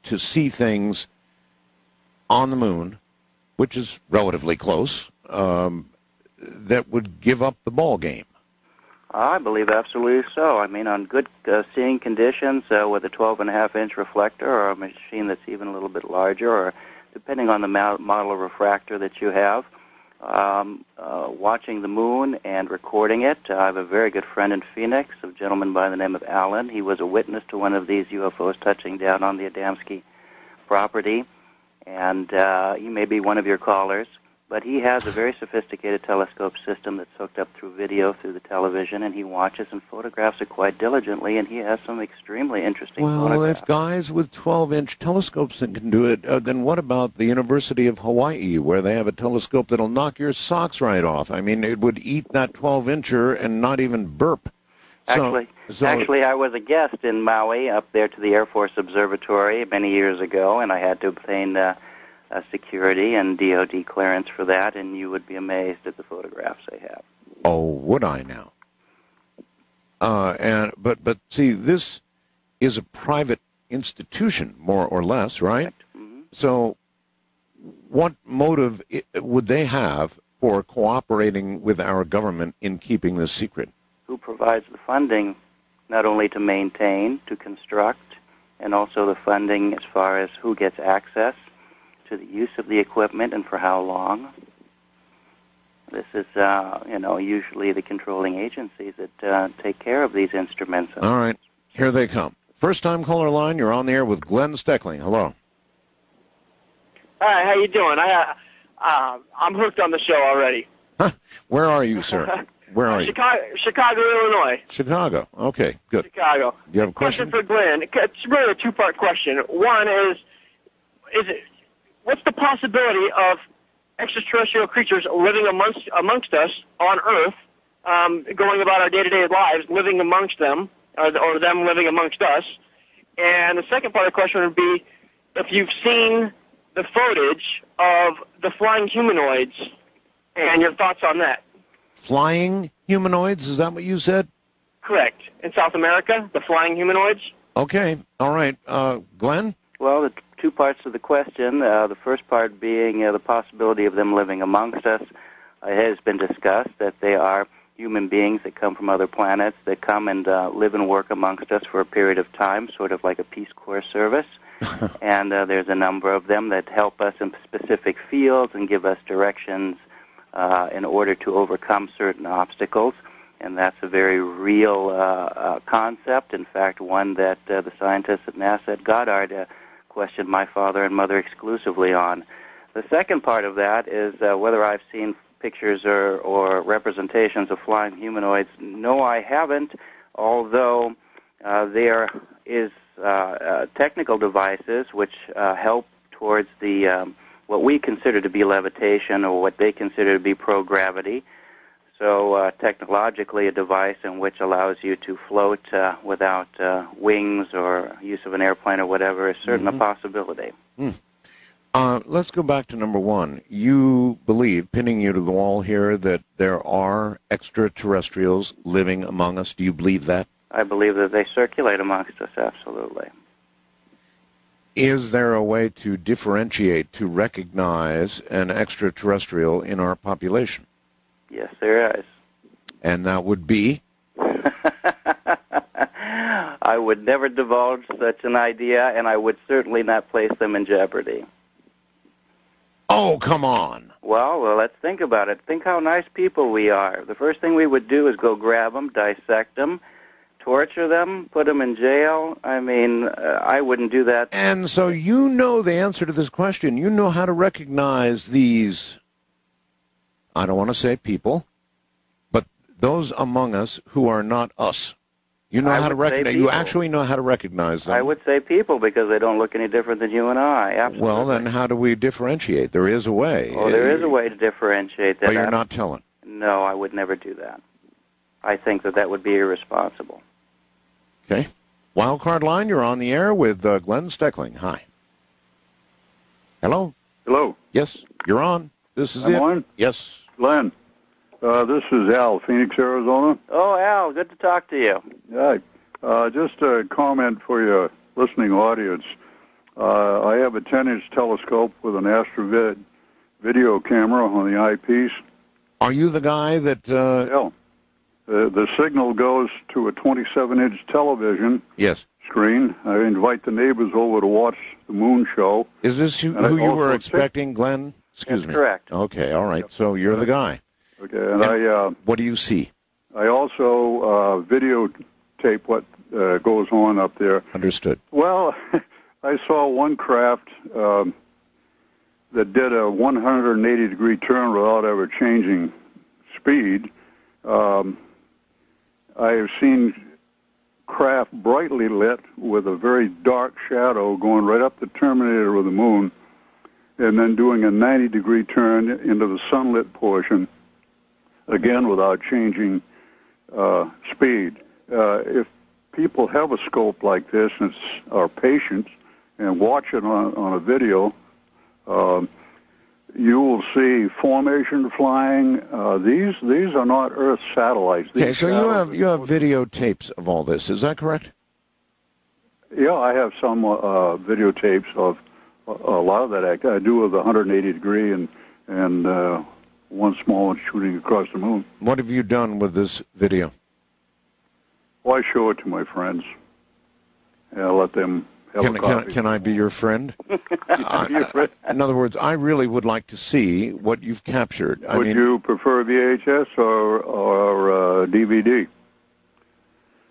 to see things on the moon, which is relatively close, that would give up the ball game? I believe absolutely so. I mean, on good seeing conditions with a 12.5-inch reflector or a machine that's even a little bit larger, or depending on the model of refractor that you have, watching the moon and recording it. I have a very good friend in Phoenix, a gentleman by the name of Alan. He was a witness to one of these UFOs touching down on the Adamski property, and he may be one of your callers. But he has a very sophisticated telescope system that's hooked up through video through the television, and he watches and photographs it quite diligently, and he has some extremely interesting photographs. Well, if guys with 12-inch telescopes that can do it, then what about the University of Hawaii, where they have a telescope that'll knock your socks right off? I mean, it would eat that 12-incher and not even burp. Actually, I was a guest in Maui up there to the Air Force Observatory many years ago, and I had to obtain security and DOD clearance for that, and you would be amazed at the photographs they have. Oh, would I now? But see, this is a private institution, more or less, right? Mm-hmm. So what motive would they have for cooperating with our government in keeping this secret? Who provides the funding, not only to maintain, to construct, and also the funding as far as who gets access to the use of the equipment and for how long. This is, usually the controlling agencies that take care of these instruments. All right, here they come. First-time caller line, you're on the air with Glenn Steckling. Hello. Hi, how you doing? I'm hooked on the show already. Huh? Where are you, sir? Where are you? Chicago, Illinois. Chicago. Okay, good. Chicago. You have a question? For Glenn. It's really a two-part question. One is what's the possibility of extraterrestrial creatures living amongst us on Earth, going about our day-to-day lives, living amongst them, or them living amongst us? And the second part of the question would be if you've seen the footage of the flying humanoids and your thoughts on that. Flying humanoids, is that what you said? Correct. In South America, the flying humanoids. Okay, all right. Glenn? Well, the two parts of the question. The first part being the possibility of them living amongst us has been discussed, that they are human beings that come from other planets that come and live and work amongst us for a period of time, sort of like a Peace Corps service. And there's a number of them that help us in specific fields and give us directions in order to overcome certain obstacles. And that's a very real concept. In fact, one that the scientists at NASA at Goddard questioned my father and mother exclusively on. The second part of that is whether I've seen pictures or representations of flying humanoids. No, I haven't, although there is technical devices which help towards the what we consider to be levitation or what they consider to be pro-gravity. So technologically, a device in which allows you to float without wings or use of an airplane or whatever is certainly a possibility. Let's go back to number one. You believe, pinning you to the wall here, that there are extraterrestrials living among us. Do you believe that? I believe that they circulate amongst us, absolutely. Is there a way to differentiate, to recognize an extraterrestrial in our population? Yes, there is. And that would be? I would never divulge such an idea, and I would certainly not place them in jeopardy. Oh, come on. Well, let's think about it. Think how nice people we are. The first thing we would do is go grab them, dissect them, torture them, put them in jail. I mean, I wouldn't do that. And so you know the answer to this question. You know how to recognize these, I don't want to say people, but those among us who are not us. You know how to recognize. You actually know how to recognize them. I would say people because they don't look any different than you and I. Absolutely. Well, then how do we differentiate? There is a way. Oh, there is a way to differentiate that. But you're not telling. No, I would never do that. I think that would be irresponsible. Okay. Wildcard line, you're on the air with Glenn Steckling. Hi. Hello? Hello. Yes, you're on. This is I'm it. on? Yes. Glenn, this is Al, Phoenix, Arizona. Oh, Al, good to talk to you. Hi. Just a comment for your listening audience. I have a 10-inch telescope with an Astrovid video camera on the eyepiece. Are you the guy that... Yeah. The signal goes to a 27-inch television Yes. screen. I invite the neighbors over to watch the moon show. Is this who you were expecting, Glenn? Excuse me. That's correct. Okay, all right. So you're the guy. Okay, and what do you see? I also videotape what goes on up there. Understood. Well, I saw one craft that did a 180-degree turn without ever changing speed. I have seen craft brightly lit with a very dark shadow going right up the terminator of the moon and then doing a 90-degree turn into the sunlit portion, again without changing speed. If people have a scope like this and are patient and watch it on a video, you will see formation flying. These are not Earth satellites. Okay, so you have videotapes of all this. Is that correct? Yeah, I have some videotapes of a lot of that act. I do with the 180 degree and one small one shooting across the moon. What have you done with this video? Well, I show it to my friends. And I let them have a copy. Can I be your friend? In other words, I really would like to see what you've captured. Would you prefer VHS or DVD?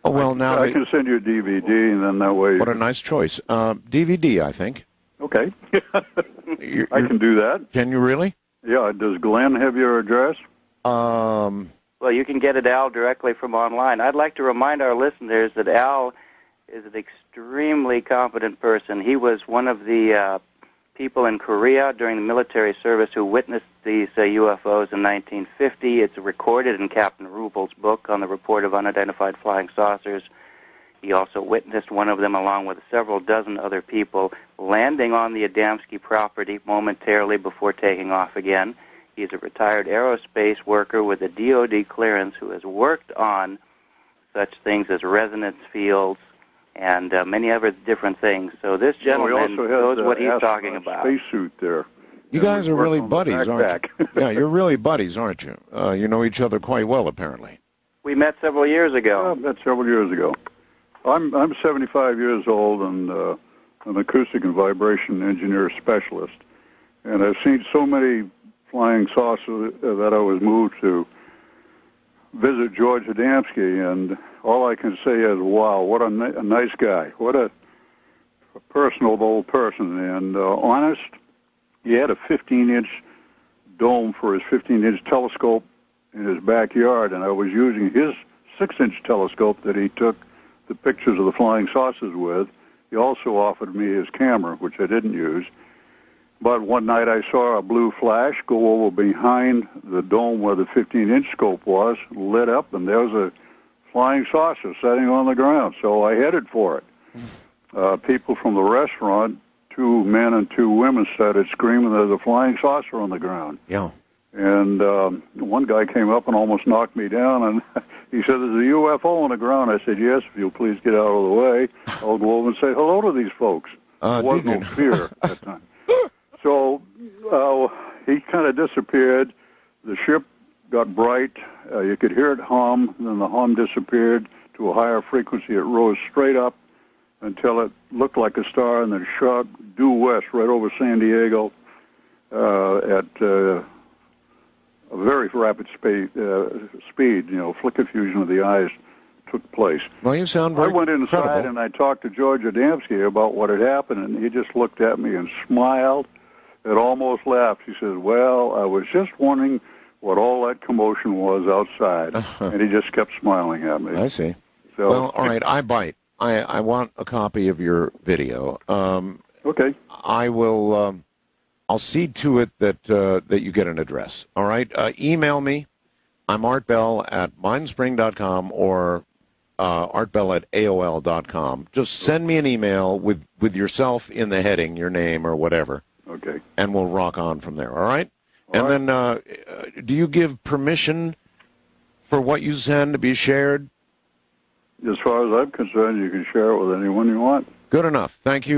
Oh, well, now I can send you a DVD, and then that way... What a nice choice. DVD, I think. Okay. I can do that. Can you really? Yeah. Does Glenn have your address? Well, you can get it, Al, directly from online. I'd like to remind our listeners that Al is an extremely competent person. He was one of the people in Korea during the military service who witnessed these UFOs in 1950. It's recorded in Captain Rubel's book on the report of unidentified flying saucers. He also witnessed one of them along with several dozen other people landing on the Adamski property momentarily before taking off again. He's a retired aerospace worker with a DoD clearance who has worked on such things as resonance fields and many other different things. So this gentleman knows what he's talking about. Spacesuit there. You guys are really buddies, aren't you? Yeah, you're really buddies, aren't you? You know each other quite well, apparently. We met several years ago. Yeah, I met several years ago. I'm 75 years old and an acoustic and vibration engineer specialist, and I've seen so many flying saucers that I was moved to visit George Adamski, and all I can say is, wow, what a nice guy. What a personable person, and honest. He had a 15-inch dome for his 15-inch telescope in his backyard, and I was using his 6-inch telescope that he took the pictures of the flying saucers with. He also offered me his camera, which I didn't use. But one night I saw a blue flash go over behind the dome where the 15-inch scope was, lit up, and there was a flying saucer sitting on the ground. So I headed for it. People from the restaurant, 2 men and 2 women, started screaming there's a flying saucer on the ground. Yeah. And one guy came up and almost knocked me down, and he said, there's a UFO on the ground. I said, yes, if you'll please get out of the way. I'll go over and say hello to these folks. There was no fear at that time. So he kind of disappeared. The ship got bright. You could hear it hum. Then the hum disappeared to a higher frequency. It rose straight up until it looked like a star, and then shot due west right over San Diego at a very rapid speed. Flicker fusion of the eyes took place. Well, you sound very I went inside credible. and I talked to George Adamski about what had happened, and he just looked at me and smiled and almost laughed. He said, well, I was just wondering what all that commotion was outside. And he just kept smiling at me. I see. So, well, all right, I bite. I want a copy of your video. Okay. I will. I'll see to it that you get an address. All right. Email me. I'm Art Bell at mindspring.com or artbell at AOL.com. Just send me an email with yourself in the heading, your name or whatever. Okay. And we'll rock on from there. All right. Then, do you give permission for what you send to be shared? As far as I'm concerned, you can share it with anyone you want. Good enough. Thank you.